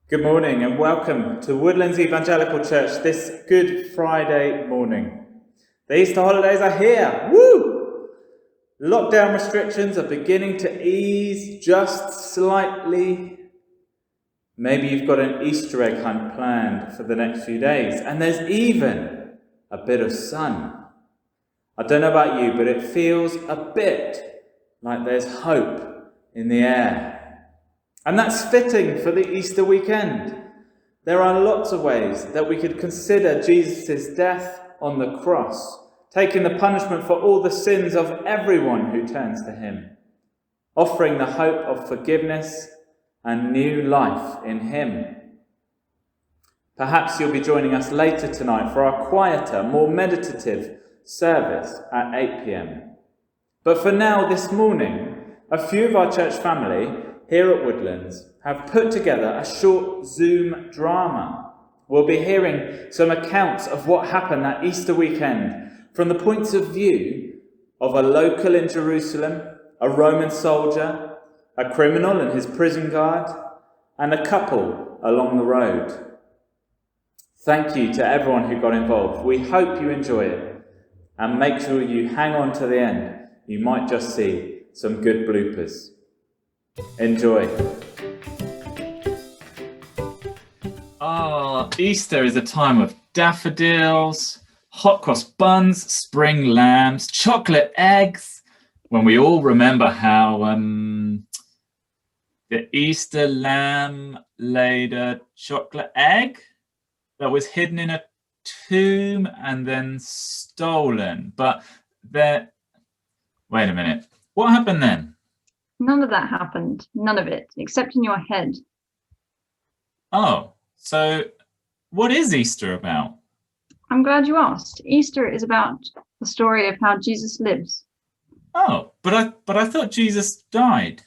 Good morning and welcome to Woodlands Evangelical Church this Good Friday morning. The Easter holidays are here. Woo! Lockdown restrictions are beginning to ease just slightly. Maybe you've got an Easter egg hunt planned for the next few days, and there's even a bit of sun. I don't know about you, but it feels a bit like there's hope in the air. And that's fitting for the Easter weekend. There are lots of ways that we could consider Jesus' death on the cross, taking the punishment for all the sins of everyone who turns to him, offering the hope of forgiveness and new life in him. Perhaps you'll be joining us later tonight for our quieter, more meditative service at 8 p.m. But for now, this morning, a few of our church family here at Woodlands have put together a short Zoom drama. We'll be hearing some accounts of what happened that Easter weekend from the points of view of a local in Jerusalem, a Roman soldier, a criminal and his prison guard, and a couple along the road. Thank you to everyone who got involved. We hope you enjoy it, and make sure you hang on to the end. You might just see some good bloopers. Enjoy. Easter is a time of daffodils, hot cross buns, spring lambs, chocolate eggs. When we all remember how the Easter lamb laid a chocolate egg that was hidden in a tomb and then stolen. But wait a minute. What happened then? None of that happened. None of it, except in your head. Oh, so what is Easter about? I'm glad you asked. Easter is about the story of how Jesus lives. Oh, but I thought Jesus died.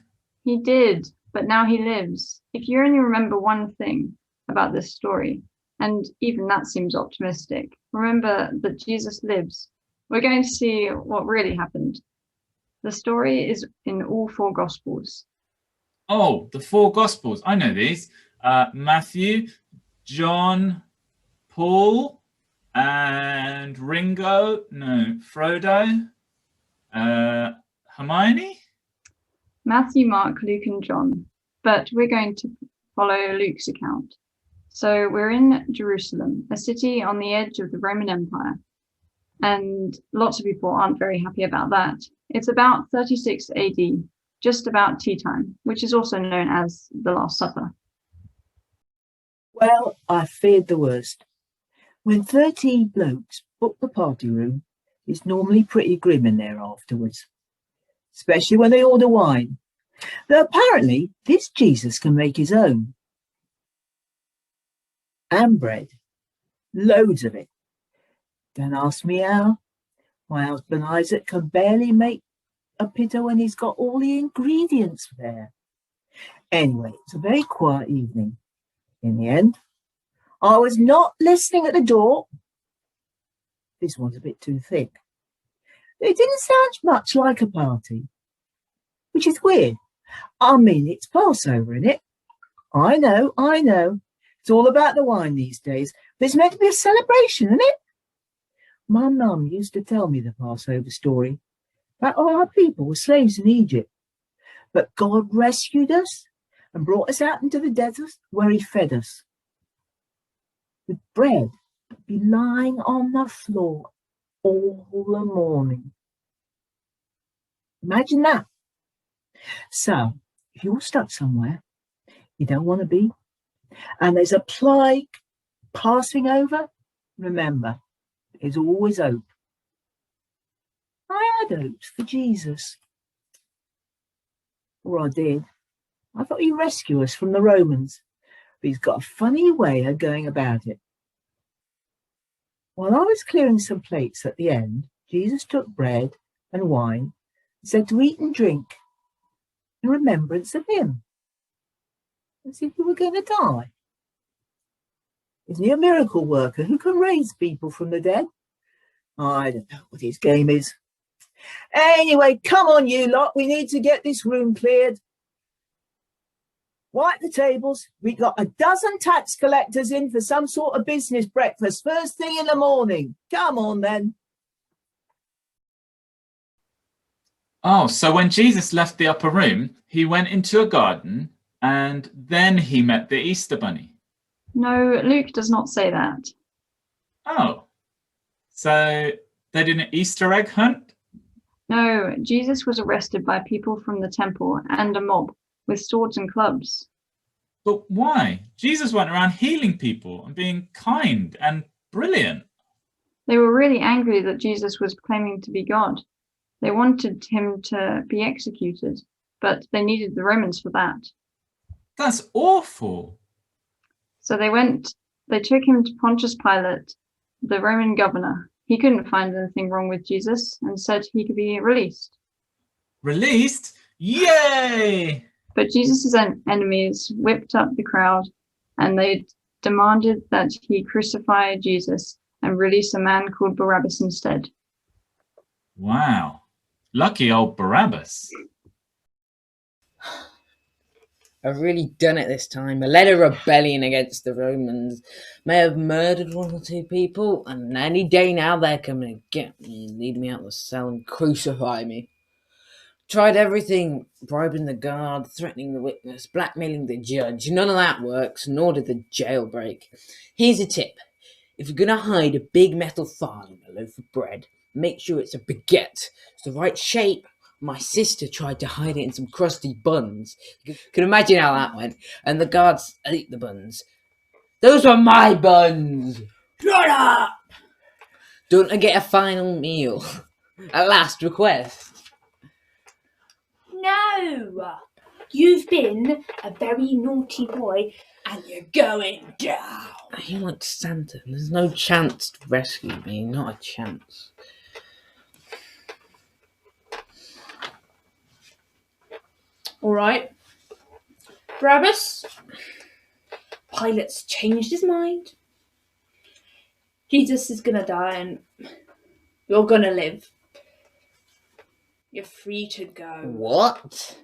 He did, but now he lives. If you only remember one thing about this story, and even that seems optimistic, remember that Jesus lives. We're going to see what really happened. The story is in all four Gospels. Oh, the four Gospels. I know these. Matthew, John, Paul, and Frodo, Hermione? Matthew, Mark, Luke, and John. But we're going to follow Luke's account. So we're in Jerusalem, a city on the edge of the Roman Empire. And lots of people aren't very happy about that. It's about 36 AD, just about tea time, which is also known as the Last Supper. Well, I feared the worst. When 13 blokes book the party room, it's normally pretty grim in there afterwards, especially when they order wine. Though apparently this Jesus can make his own. And bread. Loads of it. Don't ask me how. My husband Isaac can barely make a pita when he's got all the ingredients there. Anyway, it's a very quiet evening. In the end, I was not listening at the door. This one's a bit too thick. It didn't sound much like a party, which is weird. I mean, it's Passover, isn't it? I know. It's all about the wine these days, but it's meant to be a celebration, isn't it? My mum used to tell me the Passover story about how our people were slaves in Egypt, but God rescued us and brought us out into the desert where he fed us. The bread would be lying on the floor all the morning. Imagine that. So, if you're stuck somewhere you don't want to be, and there's a plague passing over, remember, there's always hope. I had hopes for Jesus. Or I did. I thought he'd rescue us from the Romans, but he's got a funny way of going about it. While I was clearing some plates at the end, Jesus took bread and wine and said to eat and drink in remembrance of him, as if he were going to die. Isn't he a miracle worker who can raise people from the dead? I don't know what his game is. Anyway, come on you lot, we need to get this room cleared. Wipe the tables. We got a dozen tax collectors in for some sort of business breakfast first thing in the morning. Come on then. Oh, so when Jesus left the upper room, he went into a garden and then he met the Easter bunny. No, Luke does not say that. Oh, so they did an Easter egg hunt? No, Jesus was arrested by people from the temple and a mob with swords and clubs. But why? Jesus went around healing people and being kind and brilliant. They were really angry that Jesus was claiming to be God. They wanted him to be executed, but they needed the Romans for that. That's awful. So they took him to Pontius Pilate, the Roman governor. He couldn't find anything wrong with Jesus and said he could be released. Released? Yay! But Jesus' enemies whipped up the crowd and they demanded that he crucify Jesus and release a man called Barabbas instead. Wow. Lucky old Barabbas. I've really done it this time. I led a rebellion against the Romans. May have murdered one or two people, and any day now they're coming to get me and lead me out of the cell and crucify me. Tried everything, bribing the guard, threatening the witness, blackmailing the judge. None of that works, nor did the jailbreak. Here's a tip. If you're going to hide a big metal file in a loaf of bread, make sure it's a baguette. It's the right shape. My sister tried to hide it in some crusty buns. You can imagine how that went. And the guards ate the buns. Those were my buns! Shut up! Don't I get a final meal? A last request. No! You've been a very naughty boy and you're going down. You're like Santa. There's no chance to rescue me. Not a chance. All right. Barabbas, Pilate's changed his mind. Jesus is gonna die and you're gonna live. You're free to go. What?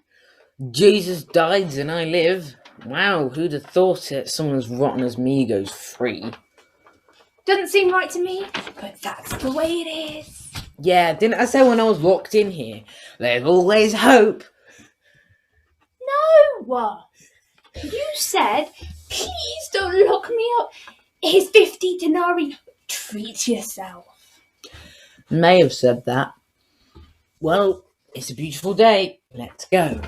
Jesus died and I live? Wow, who'd have thought it? Someone as rotten as me goes free. Doesn't seem right to me, but that's the way it is. Yeah, didn't I say when I was locked in here? There's always hope. No! You said, please don't lock me up. Here's 50 denarii. Treat yourself. May have said that. Well, it's a beautiful day. Let's go.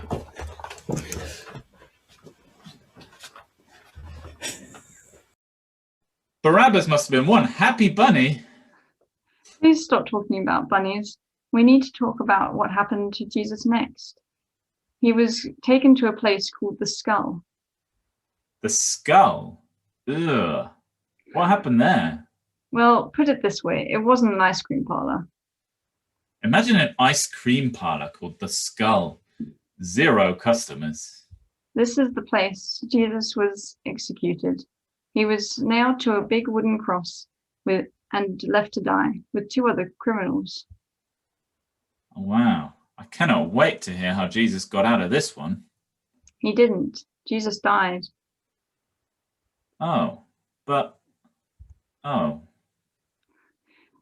Barabbas must have been one happy bunny. Please stop talking about bunnies. We need to talk about what happened to Jesus next. He was taken to a place called the Skull. The skull? Ugh. What happened there? Well, put it this way, it wasn't an ice cream parlor. Imagine an ice cream parlor called the Skull. 0 customers. This is the place Jesus was executed. He was nailed to a big wooden cross and left to die with 2 other criminals. Oh, wow. I cannot wait to hear how Jesus got out of this one. He didn't. Jesus died. Oh.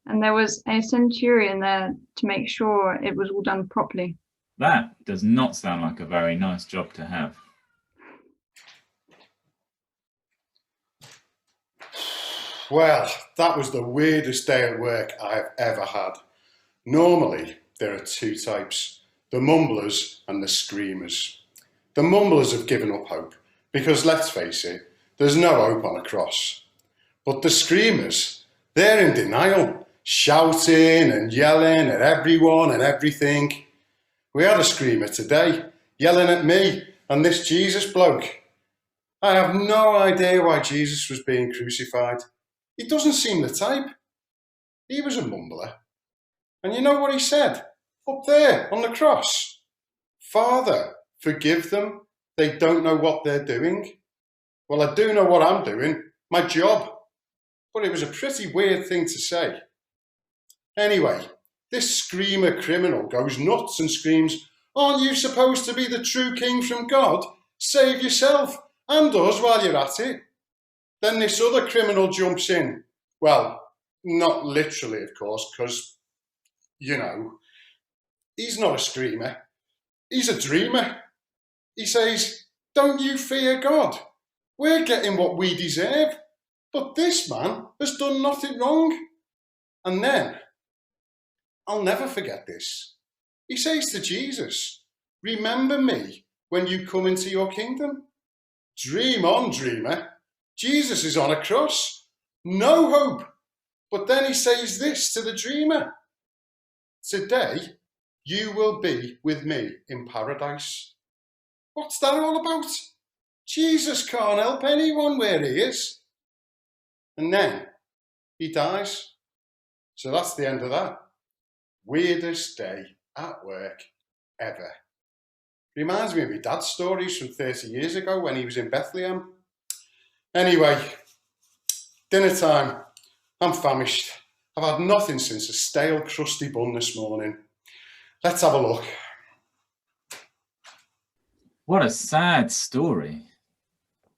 And there was a centurion there to make sure it was all done properly. That does not sound like a very nice job to have. Well, that was the weirdest day at work I have ever had. Normally, there are 2 types, the mumblers and the screamers. The mumblers have given up hope because, let's face it, there's no hope on a cross. But the screamers, they're in denial, shouting and yelling at everyone and everything. We had a screamer today, yelling at me and this Jesus bloke. I have no idea why Jesus was being crucified. He doesn't seem the type. He was a mumbler. And you know what he said? Up there on the cross. Father, forgive them. They don't know what they're doing. Well, I do know what I'm doing. My job. But it was a pretty weird thing to say. Anyway, this screamer criminal goes nuts and screams, aren't you supposed to be the true king from God? Save yourself and us while you're at it. Then this other criminal jumps in. Well, not literally, of course, because, you know, he's not a screamer. He's a dreamer. He says, "Don't you fear God? We're getting what we deserve. But this man has done nothing wrong." And then, I'll never forget this. He says to Jesus, "Remember me when you come into your kingdom." Dream on, dreamer. Jesus is on a cross. No hope. But then he says this to the dreamer: "Today you will be with me in paradise." What's that all about? Jesus can't help anyone where he is. And then he dies. So that's the end of that. Weirdest day at work ever. Reminds me of my dad's stories from 30 years ago when he was in Bethlehem. Anyway, dinner time. I'm famished. I've had nothing since a stale, crusty bun this morning. Let's have a look. What a sad story.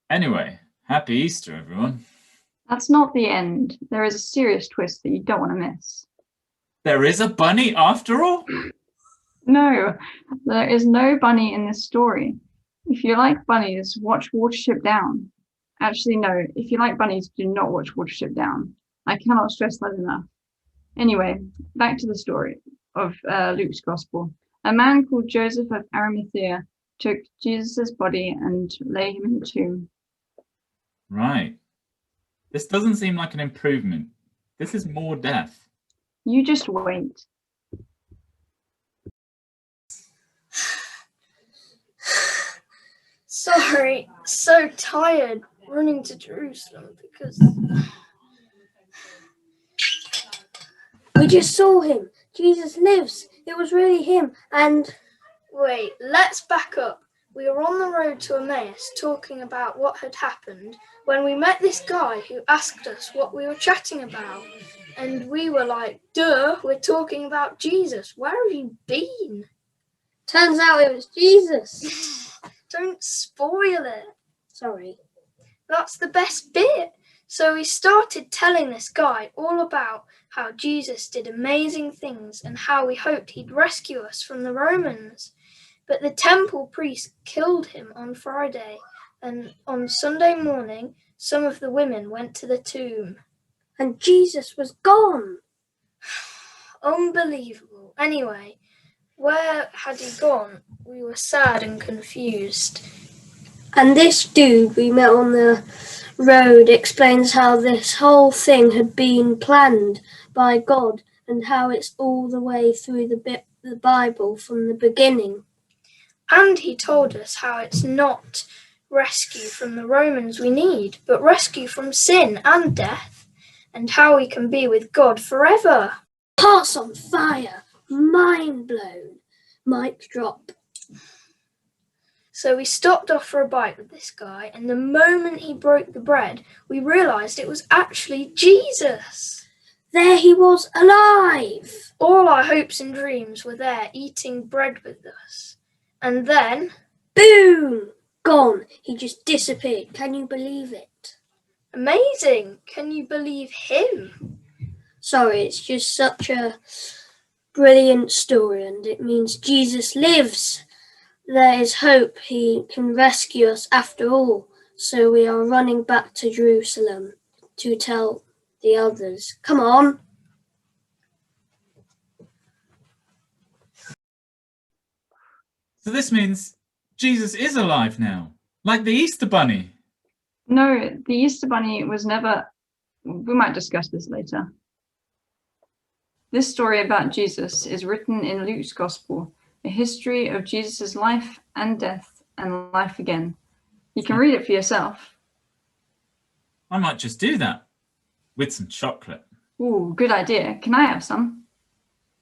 Anyway, happy Easter, everyone. That's not the end. There is a serious twist that you don't want to miss. There is a bunny after all? No, there is no bunny in this story. If you like bunnies, watch Watership Down. Actually, no, if you like bunnies, do not watch Watership Down. I cannot stress that enough. Anyway, back to the story of Luke's Gospel. A man called Joseph of Arimathea took Jesus' body and laid him in the tomb. Right. This doesn't seem like an improvement. This is more death. You just wait. Sorry, so tired running to Jerusalem because We just saw him. Jesus lives. It was really him. And wait, let's back up. We were on the road to Emmaus talking about what had happened when we met this guy who asked us what we were chatting about. And we were like, duh, we're talking about Jesus. Where have you been? turns out it was Jesus. Don't spoil it. Sorry. That's the best bit. So we started telling this guy all about how Jesus did amazing things and how we hoped he'd rescue us from the Romans. But the temple priest killed him on Friday, and on Sunday morning, some of the women went to the tomb. And Jesus was gone. Unbelievable. Anyway, where had he gone? We were sad and confused. And this dude we met on the road explains how this whole thing had been planned by God and how it's all the way through the Bible from the beginning. And he told us how it's not rescue from the Romans we need, but rescue from sin and death, and how we can be with God forever. Hearts on fire, mind blown, mic drop. So we stopped off for a bite with this guy, and the moment he broke the bread, we realised it was actually Jesus. There he was, alive. All our hopes and dreams were there, eating bread with us. And then, Boom! Gone. He just disappeared. Can you believe it? amazing! Can you believe him? Sorry, it's just such a brilliant story, and it means Jesus lives. There is hope. He can rescue us after all. So we are running back to Jerusalem to tell the others. Come on. So this means Jesus is alive now, like the Easter Bunny. No, the Easter Bunny was never... We might discuss this later. This story about Jesus is written in Luke's Gospel, a history of Jesus' life and death and life again. You can read it for yourself. I might just do that with some chocolate. Ooh, good idea. Can I have some?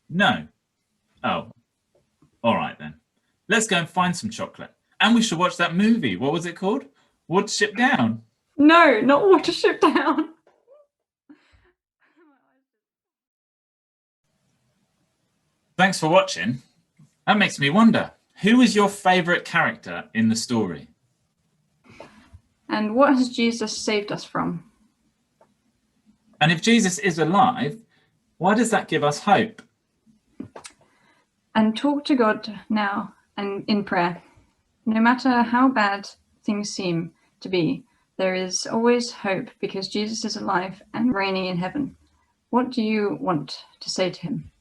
No. Oh, all right then. Let's go and find some chocolate. And we should watch that movie. What was it called? Watership Down. No, not Watership Down. Thanks for watching. That makes me wonder, who was your favourite character in the story? And what has Jesus saved us from? And if Jesus is alive, why does that give us hope? And talk to God now and in prayer. No matter how bad things seem to be, there is always hope because Jesus is alive and reigning in heaven. What do you want to say to him?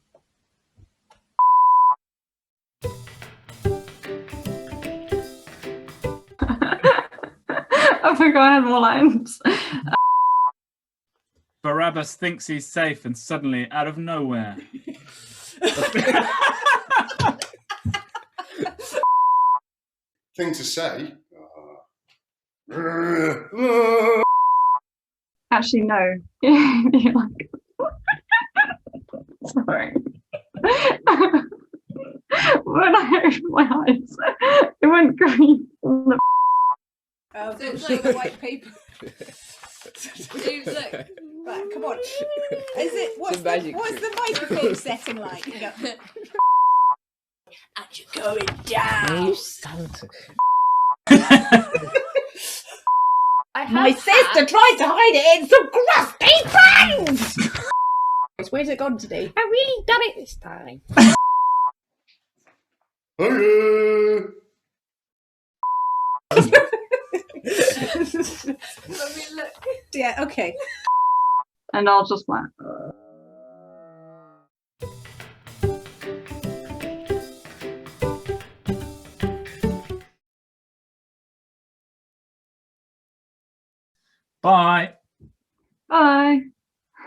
I forgot I had more lines. Barabbas thinks he's safe and suddenly, out of nowhere. Thing to say. Actually, no. Sorry. When I opened my eyes, it went green. So it's like the white paper. Look, right, come on. Is it? What's the microphone setting like? You go, and you're going down. You Santa. My sister tried to hide it in some crusty pants. Where's it gone today? I really done it this time. Let me look. Yeah, okay. And I'll just laugh. Bye. Bye.